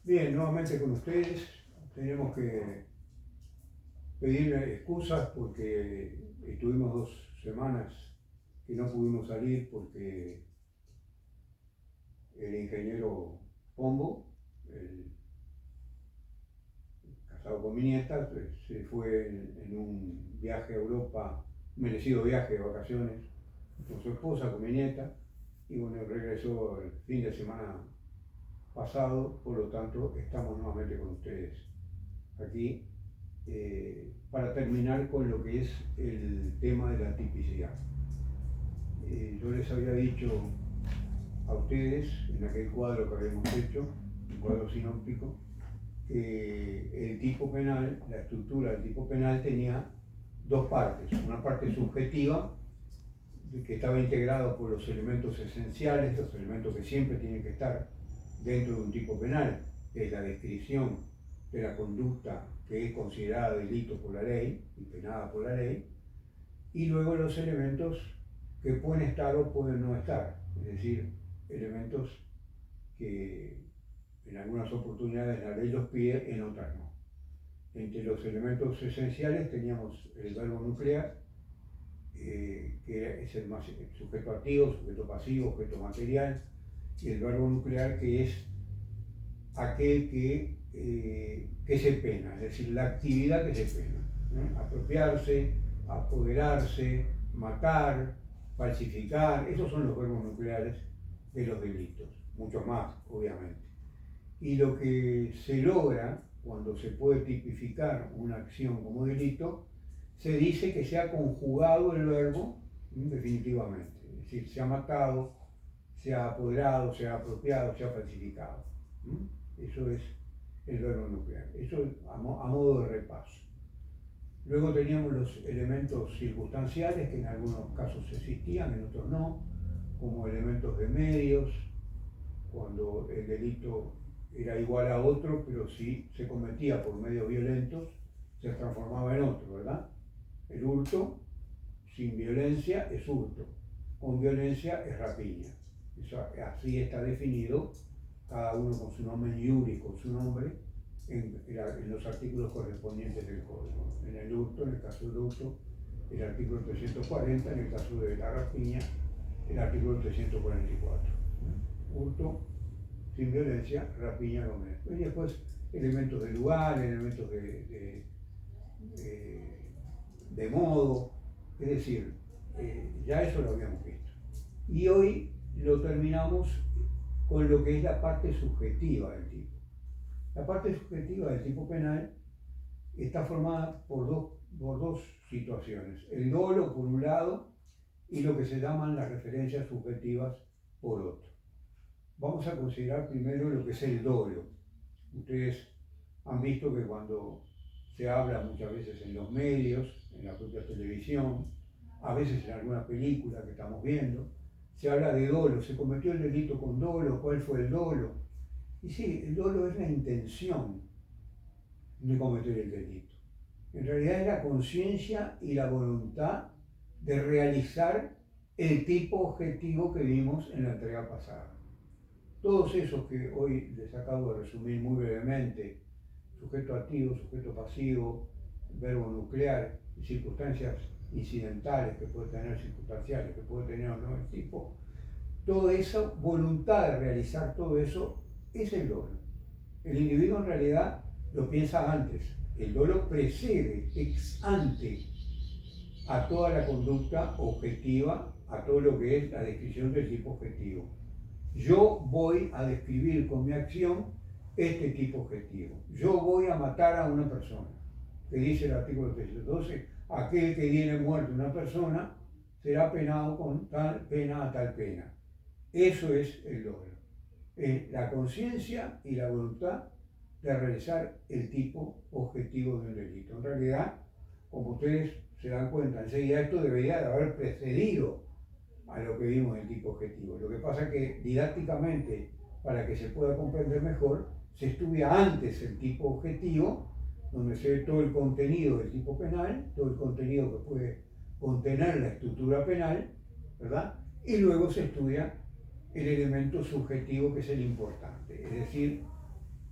Bien, nuevamente con ustedes. Tenemos que pedirle excusas porque estuvimos 2 semanas que no pudimos salir porque el ingeniero Pombo, el casado con mi nieta, se fue en un viaje a Europa, un merecido viaje de vacaciones, con su esposa, con mi nieta, y bueno, regresó el fin de semana pasado. Por lo tanto estamos nuevamente con ustedes aquí para terminar con lo que es el tema de la tipicidad. Yo les había dicho a ustedes en aquel cuadro que habíamos hecho, un cuadro sinóptico, que el tipo penal, la estructura del tipo penal tenía dos partes: una parte subjetiva, que estaba integrado por los elementos esenciales, los elementos que siempre tienen que estar dentro de un tipo penal, que es la descripción de la conducta que es considerada delito por la ley y penada por la ley, y luego los elementos que pueden estar o pueden no estar, es decir, elementos que en algunas oportunidades la ley los pide, en otras no. Entre los elementos esenciales teníamos el verbo nuclear, que es el sujeto activo, sujeto pasivo, objeto material, y el verbo nuclear, que es aquel que se pena, es decir, la actividad que se pena, ¿no? Apropiarse, apoderarse, matar, falsificar. Esos son los verbos nucleares de los delitos, muchos más, obviamente. Y lo que se logra cuando se puede tipificar una acción como delito, se dice que se ha conjugado el verbo definitivamente, es decir, se ha matado, se ha apoderado, se ha apropiado, se ha falsificado. Eso es el verbo nuclear. Eso a modo de repaso. Luego teníamos los elementos circunstanciales, que en algunos casos existían, en otros no, como elementos de medios, cuando el delito era igual a otro, pero si se cometía por medios violentos, se transformaba en otro, ¿verdad? El hurto sin violencia es hurto, con violencia es rapiña. Eso, así está definido, cada uno con su nombre iure, con su nombre, en los artículos correspondientes del código. En el hurto, en el caso del hurto, el artículo 340, en el caso de la rapiña, el artículo 344. Hurto sin violencia, rapiña con violencia. Y después elementos de lugar, elementos de modo, es decir, ya eso lo habíamos visto. Y hoy lo terminamos con lo que es la parte subjetiva del tipo. La parte subjetiva del tipo penal está formada por dos situaciones: el dolo por un lado y lo que se llaman las referencias subjetivas por otro. Vamos a considerar primero lo que es el dolo. Ustedes han visto que cuando se habla muchas veces en los medios, en la propia televisión, a veces en alguna película que estamos viendo, se habla de dolo. ¿Se cometió el delito con dolo? ¿Cuál fue el dolo? Y sí, el dolo es la intención de cometer el delito. En realidad es la conciencia y la voluntad de realizar el tipo objetivo que vimos en la entrega pasada. Todos esos que hoy les acabo de resumir muy brevemente: sujeto activo, sujeto pasivo, verbo nuclear, circunstancias incidentales que puede tener, circunstanciales que puede tener o no el tipo, toda esa voluntad de realizar todo eso es el dolo. El individuo en realidad lo piensa antes. El dolo precede, ex ante, a toda la conducta objetiva, a todo lo que es la descripción del tipo objetivo. Yo voy a describir con mi acción este tipo objetivo. Yo voy a matar a una persona. Que dice el artículo 312, aquel que diere muerte a una persona será penado con tal pena a tal pena. Eso es el dolo. La conciencia y la voluntad de realizar el tipo objetivo de un delito. En realidad, como ustedes se dan cuenta enseguida, esto debería de haber precedido a lo que vimos del tipo objetivo. Lo que pasa es que didácticamente, para que se pueda comprender mejor, se estudia antes el tipo objetivo, donde se ve todo el contenido del tipo penal, todo el contenido que puede contener la estructura penal, ¿verdad? Y luego se estudia el elemento subjetivo, que es el importante, es decir,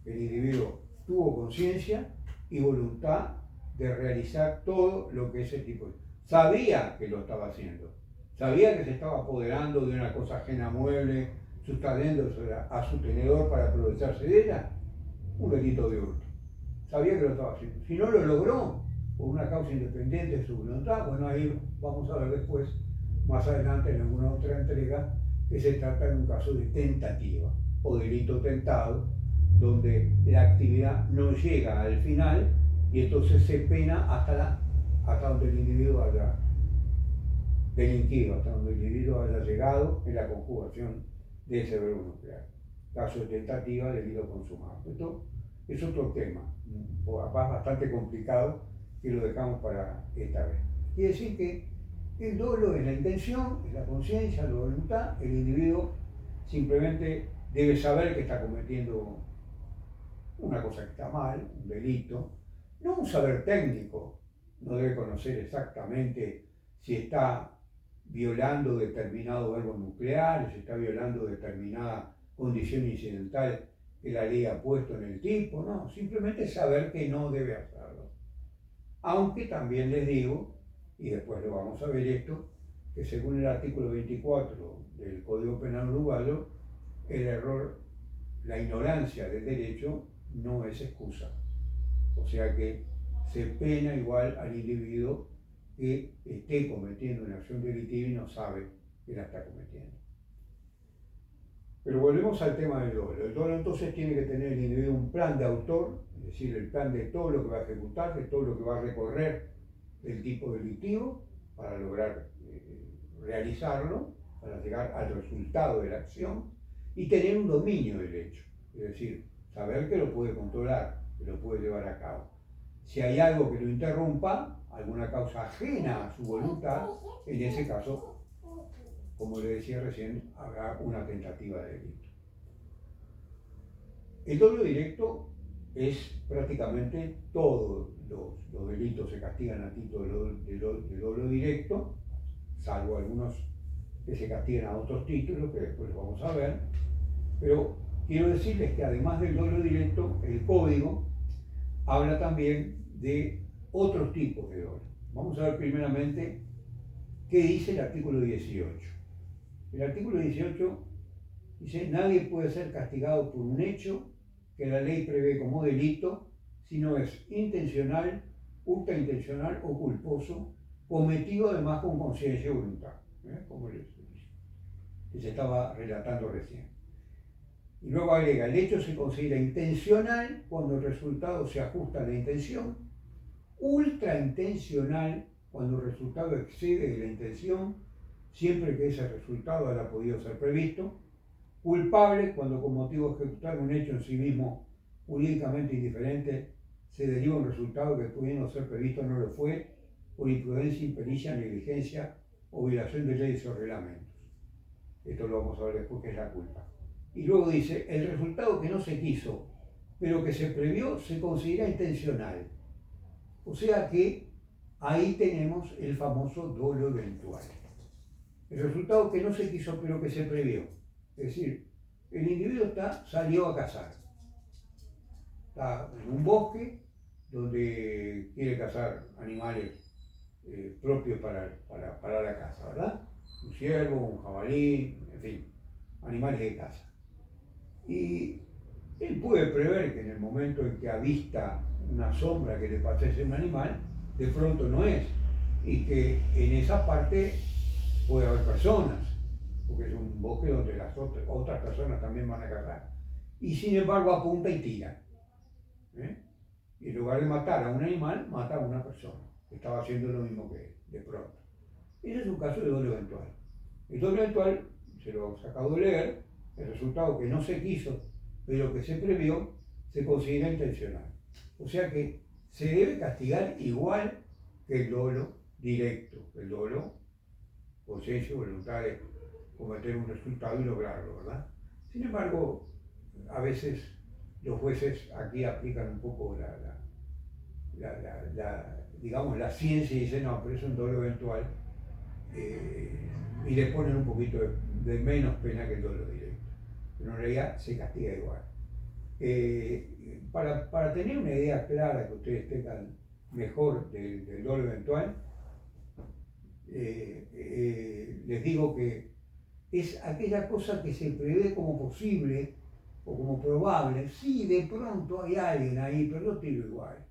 El individuo tuvo conciencia y voluntad de realizar todo lo que ese tipo sabía que lo estaba haciendo, sabía que se estaba apoderando de una cosa ajena mueble, sustrayéndose a su tenedor para aprovecharse de ella, un delito de hurto. Sabía que lo estaba haciendo. Si no lo logró por una causa independiente de su voluntad, bueno, ahí vamos a ver después, más adelante en alguna otra entrega, que se trata de un caso de tentativa o delito tentado, donde la actividad no llega al final y entonces se pena hasta donde el individuo haya delinquido, hasta donde el individuo haya llegado en la conjugación de ese verbo nuclear. Caso de tentativa, delito consumado. Esto es otro tema, bastante complicado, que lo dejamos para esta vez. Quiere decir que el dolo es la intención, es la conciencia, la voluntad. El individuo simplemente debe saber que está cometiendo una cosa que está mal, un delito, no un saber técnico, no debe conocer exactamente si está violando determinado verbo nuclear, si está violando determinada condición incidental que la ley ha puesto en el tipo, no, simplemente saber que no debe hacerlo. Aunque también les digo, y después lo vamos a ver esto, que según el artículo 24 del Código Penal uruguayo, el error, la ignorancia del derecho no es excusa. O sea que se pena igual al individuo que esté cometiendo una acción delictiva y no sabe que la está cometiendo. Pero volvemos al tema del dolo. El dolo entonces tiene que tener el individuo un plan de autor, es decir, el plan de todo lo que va a ejecutar, de todo lo que va a recorrer del tipo delictivo para lograr realizarlo, para llegar al resultado de la acción y tener un dominio del hecho, es decir, saber que lo puede controlar, que lo puede llevar a cabo. Si hay algo que lo interrumpa, alguna causa ajena a su voluntad, en ese caso, como le decía recién, habrá una tentativa de delito. El dolo directo es prácticamente todos los delitos se castigan a título de dolo directo, salvo algunos que se castigan a otros títulos, que después vamos a ver. Pero quiero decirles que además del dolo directo, el código habla también de otros tipos de dolo. Vamos a ver primeramente qué dice el artículo 18. El artículo 18 dice: nadie puede ser castigado por un hecho que la ley prevé como delito si no es intencional, ultraintencional o culposo, cometido además con conciencia y voluntad, como les que se estaba relatando recién. Y luego agrega: el hecho se considera intencional cuando el resultado se ajusta a la intención, ultraintencional cuando el resultado excede de la intención, siempre que ese resultado haya podido ser previsto, culpable cuando con motivo de ejecutar un hecho en sí mismo jurídicamente indiferente se deriva un resultado que pudiendo ser previsto no lo fue, por imprudencia, impericia, negligencia o violación de leyes o reglamentos. Esto lo vamos a ver después, que es la culpa. Y luego dice: el resultado que no se quiso, pero que se previó, se considera intencional. O sea que ahí tenemos el famoso dolo eventual. El resultado que no se quiso, pero que se previó. Es decir, el individuo salió a cazar. Está en un bosque donde quiere cazar animales propios para la caza, ¿verdad? Un ciervo, un jabalí, en fin, animales de caza. Y él puede prever que en el momento en que avista una sombra que le parece un animal, de pronto no es, y que en esa parte puede haber personas, porque es un bosque donde las otras personas también van a cazar, y sin embargo apunta y tira. Y en lugar de matar a un animal, mata a una persona que estaba haciendo lo mismo que él, de pronto. Ese es un caso de dolo eventual. El dolo eventual, se lo acabo de leer, el resultado que no se quiso, pero que se previó, se considera intencional. O sea que se debe castigar igual que el dolo directo, el dolo, conciencia y voluntad de cometer un resultado y lograrlo, ¿verdad? Sin embargo, a veces los jueces aquí aplican un poco digamos, la ciencia y dicen: no, pero es un dolo eventual, y les ponen un poquito de menos pena que el dolo directo. Pero en realidad se castiga igual. Para tener una idea clara que ustedes tengan mejor del dolo eventual, les digo que es aquella cosa que se prevé como posible o como probable. Sí, de pronto hay alguien ahí, pero yo tiro igual.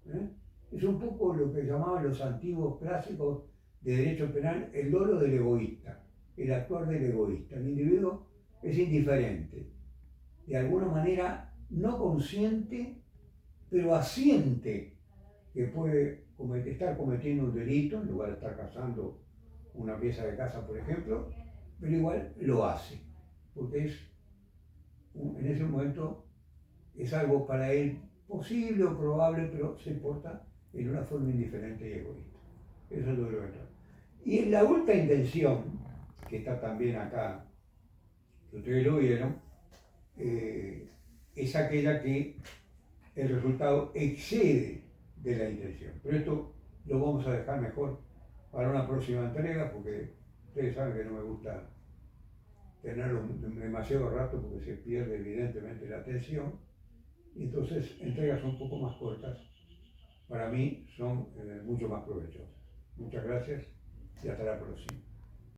¿Eh? Es un poco lo que llamaban los antiguos clásicos de derecho penal el dolo del egoísta, el actuar del egoísta. El individuo es indiferente, de alguna manera no consciente, pero asiente que puede estar cometiendo un delito en lugar de estar cazando una pieza de casa, por ejemplo, pero igual lo hace, porque en ese momento es algo para él posible o probable, pero se porta en una forma indiferente y egoísta. Eso es lo que lo. Y en la última intención, que está también acá, que ustedes lo vieron, es aquella que el resultado excede de la intención. Pero esto lo vamos a dejar mejor para una próxima entrega, porque ustedes saben que no me gusta tenerlo demasiado rato porque se pierde evidentemente la atención. Y entonces entregas un poco más cortas, para mí son mucho más provechosas. Muchas gracias y hasta la próxima.